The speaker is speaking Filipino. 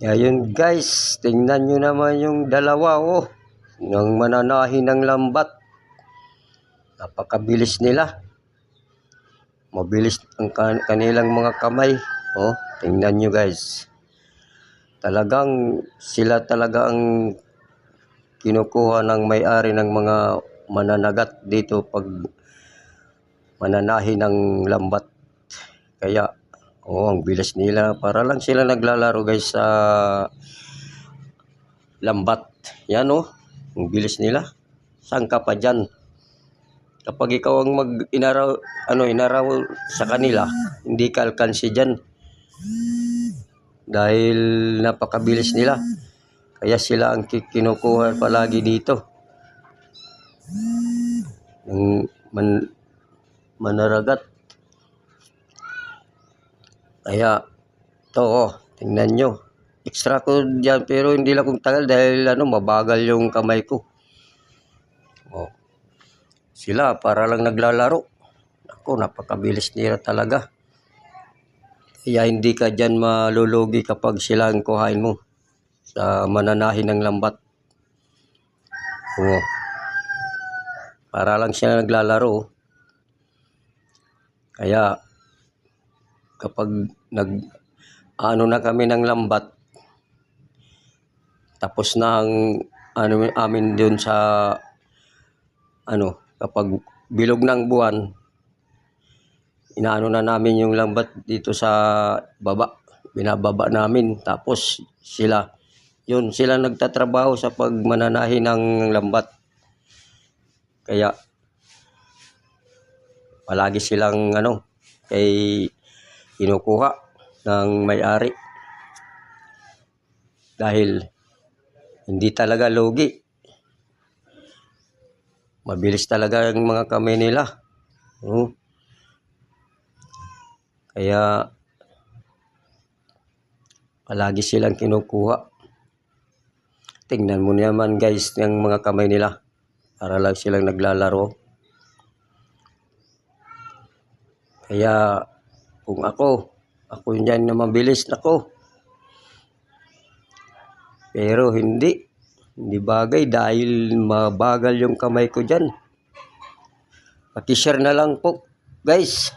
Ayun guys, tingnan nyo naman yung dalawa ng mananahi ng lambat. Napakabilis nila. Mabilis ang kanilang mga kamay. Tingnan nyo guys. Talagang sila talaga ang kinukuha ng may-ari ng mga mananagat dito pag mananahi ng lambat. Kaya ang bilis nila. Para lang sila naglalaro guys sa lambat. Yan ang bilis nila. Saan ka pa dyan? Kapag ikaw ang inaraw sa kanila, hindi ka alkansi dyan. Dahil napakabilis nila. Kaya sila ang kinukuha palagi dito. Yung manaragat. Kaya ito tingnan nyo. Extra ko dyan pero hindi lang kong tagal dahil mabagal yung kamay ko. Sila para lang naglalaro. Ako, napakabilis nila talaga. Kaya hindi ka dyan malulugi kapag sila ang kuhain mo sa mananahi ng lambat. Para lang sila naglalaro. Kaya kapag na kami ng lambat, tapos na ang amin doon sa kapag bilog ng buwan, inaano na namin yung lambat dito sa baba. Binababa namin. Tapos sila nagtatrabaho sa pagmananahi ng lambat. Kaya palagi silang kay kinukuha ng may-ari. Dahil hindi talaga lugi. Mabilis talaga ang mga kamay nila. Kaya palagi silang kinukuha. Tingnan mo naman guys yung mga kamay nila. Para lang silang naglalaro. Kaya kung ako yan na mabilis nako. Pero hindi bagay dahil mabagal yung kamay ko dyan. Paki-share na lang po guys.